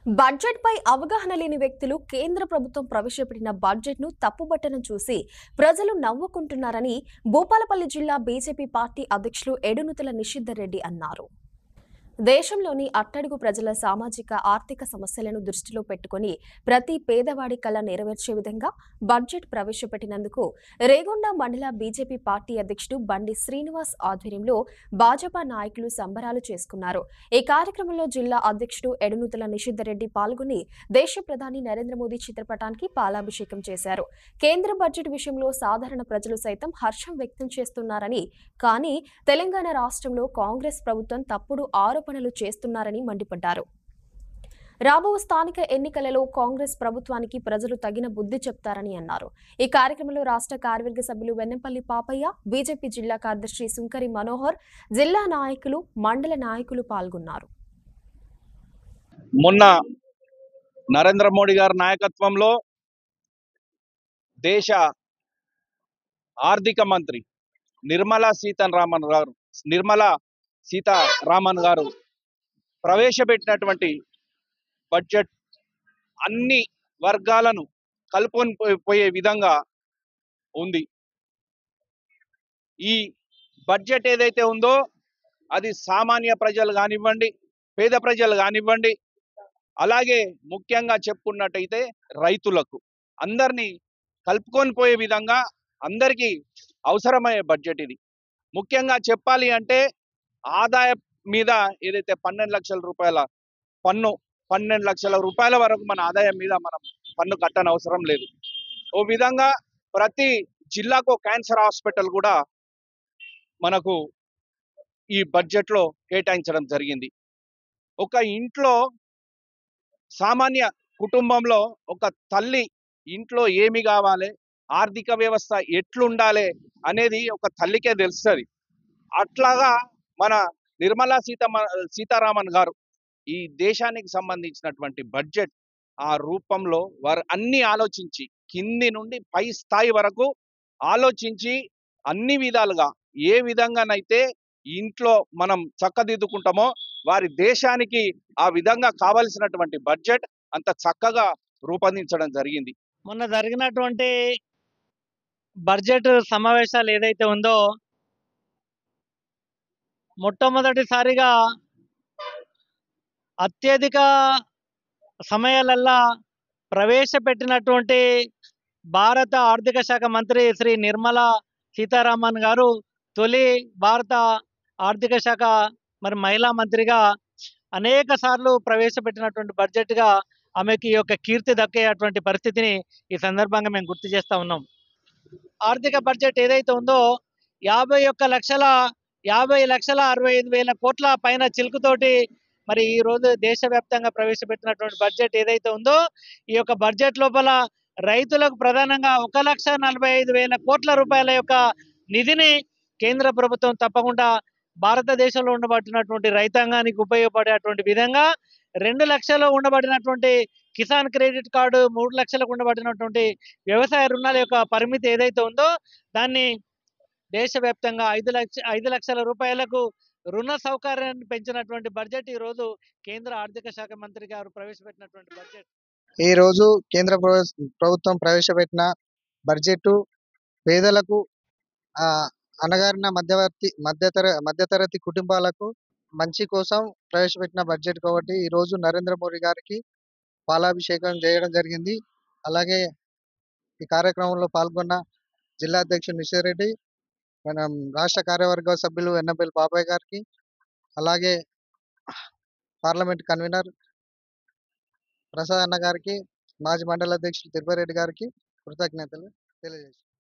బడ్జెట్‌పై అవగాహన లేని వ్యక్తులు కేంద్ర ప్రభుత్వం ప్రవేశపెట్టిన బడ్జెట్‌ను తప్పుబట్టడం చూసి ప్రజలు నవ్వుకుంటున్నారని భూపాలపల్లి జిల్లా బీజేపీ పార్టీ అధ్యక్షులు ఎడునుతల నిషిద్ధర్ రెడ్డి అన్నారు. దేశంలోని అట్టడుగు ప్రజల సామాజిక ఆర్థిక సమస్యలను దృష్టిలో పెట్టుకుని ప్రతి పేదవాడి కల నెరవేర్చే విధంగా బడ్జెట్ ప్రవేశపెట్టినందుకు రేగొండ మండల బీజేపీ పార్టీ అధ్యక్షుడు బండి శ్రీనివాస్ ఆధ్వర్యంలో భాజపా నాయకులు సంబరాలు చేసుకున్నారు. ఈ కార్యక్రమంలో జిల్లా అధ్యక్షుడు ఎడునుతల నిషిద్ధరెడ్డి పాల్గొని దేశ ప్రధాని నరేంద్ర మోదీ చిత్రపటానికి పాలాభిషేకం చేశారు. కేంద్ర బడ్జెట్ విషయంలో సాధారణ ప్రజలు సైతం హర్షం వ్యక్తం చేస్తున్నారని, కానీ తెలంగాణ రాష్ట్రంలో కాంగ్రెస్ ప్రభుత్వం తప్పుడు ఆరోపణలు చేస్తున్నారని మండిపడ్డారు. రాబో స్థానిక ఎన్నికలలో కాంగ్రెస్ ప్రభుత్వానికి ప్రజలు తగిన బుద్ధి చెప్తారని అన్నారు. ఈ కార్యక్రమంలో రాష్ట్ర కార్యవర్గ సభ్యులు వెన్నెపల్లి పాపయ్య, బీజేపీ జిల్లా కార్యదర్శి సుంకరి మనోహర్, జిల్లా నాయకులు, మండల నాయకులు పాల్గొన్నారు. మొన్న నరేంద్ర మోడీ గారి నాయకత్వంలో దేశ ఆర్థిక మంత్రి నిర్మలా సీతారామన్ గారు ప్రవేశపెట్టినటువంటి బడ్జెట్ అన్ని వర్గాలను కలుపుకొని పోయే విధంగా ఉంది. ఈ బడ్జెట్ ఏదైతే ఉందో అది సామాన్య ప్రజలు కానివ్వండి, పేద ప్రజలు కానివ్వండి, అలాగే ముఖ్యంగా చెప్పుకున్నట్టయితే రైతులకు అందరినీ కలుపుకొని పోయే విధంగా అందరికీ అవసరమయ్యే బడ్జెట్ ఇది. ముఖ్యంగా చెప్పాలి అంటే ఆదాయం మీద ఏదైతే 12 లక్షల రూపాయల పన్ను 12 లక్షల రూపాయల వరకు మన ఆదాయం మీద మనం పన్ను కట్టనవసరం లేదు. ఓ విధంగా ప్రతి జిల్లాకు క్యాన్సర్ హాస్పిటల్ కూడా మనకు ఈ బడ్జెట్లో కేటాయించడం జరిగింది. ఒక ఇంట్లో సామాన్య కుటుంబంలో ఒక తల్లి ఇంట్లో ఏమి కావాలి, ఆర్థిక వ్యవస్థ ఎట్లుండాలి అనేది ఒక తల్లికే తెలుస్తుంది. అట్లాగా మన నిర్మలా సీతారామన్ గారు ఈ దేశానికి సంబంధించినటువంటి బడ్జెట్ ఆ రూపంలో వారు అన్ని ఆలోచించి కింది నుండి పై స్థాయి వరకు ఆలోచించి అన్ని విధాలుగా ఏ విధంగానైతే ఇంట్లో మనం చక్కదిద్దుకుంటామో వారి దేశానికి ఆ విధంగా కావలసినటువంటి బడ్జెట్ అంత చక్కగా రూపొందించడం జరిగింది. మొన్న జరిగినటువంటి బడ్జెట్ సమావేశాలు ఏదైతే ఉందో మొట్టమొదటిసారిగా అత్యధిక సమయాలల్లా ప్రవేశపెట్టినటువంటి భారత ఆర్థిక శాఖ మంత్రి శ్రీ నిర్మలా సీతారామన్ గారు తొలి భారత ఆర్థిక శాఖ మహిళా మంత్రిగా అనేక సార్లు ప్రవేశపెట్టినటువంటి బడ్జెట్గా ఆమెకి ఈ యొక్క కీర్తి దక్కేటువంటి పరిస్థితిని ఈ సందర్భంగా మేము గుర్తు చేస్తూ ఉన్నాం. ఆర్థిక బడ్జెట్ ఏదైతే ఉందో 50,65,000 కోట్ల పైన చిలుకుతోటి ఈ రోజు దేశవ్యాప్తంగా ప్రవేశపెట్టినటువంటి బడ్జెట్ ఏదైతే ఉందో ఈ యొక్క బడ్జెట్ లోపల రైతులకు ప్రధానంగా 1,45,000 కోట్ల రూపాయల యొక్క నిధిని కేంద్ర ప్రభుత్వం తప్పకుండా భారతదేశంలో ఉండబడినటువంటి రైతాంగానికి ఉపయోగపడేటువంటి విధంగా 2 లక్షలు ఉండబడినటువంటి కిసాన్ క్రెడిట్ కార్డు, 3 లక్షలకు ఉండబడినటువంటి వ్యవసాయ రుణాల యొక్క పరిమితి ఏదైతే ఉందో దాన్ని దేశవ్యాప్తంగా 5 లక్షల రూపాయలకు రుణ సౌకర్యాన్ని పెంచినటువంటి బడ్జెట్ ఈ రోజు కేంద్ర ఆర్థిక శాఖ మంత్రి గారు ప్రవేశపెట్టినటువంటి బడ్జెట్. ఈ రోజు కేంద్ర ప్రభుత్వం ప్రవేశపెట్టిన బడ్జెట్ పేదలకు, అణగారిన మధ్యతరగతి కుటుంబాలకు మంచి కోసం ప్రవేశపెట్టిన బడ్జెట్ కాబట్టి ఈ రోజు నరేంద్ర మోడీ గారికి పాలాభిషేకం చేయడం జరిగింది. అలాగే ఈ కార్యక్రమంలో పాల్గొన్న జిల్లా అధ్యక్షుడు నిషిధర్ రెడ్డి, మన రాష్ట్ర కార్యవర్గ సభ్యులు వెన్నపల్లి బాబాయ్ గారికి, అలాగే పార్లమెంట్ కన్వీనర్ ప్రసాద్ అన్న గారికి, మాజీ మండల అధ్యక్షులు తిరుపతిరెడ్డి గారికి కృతజ్ఞతలు తెలియజేస్తున్నాను.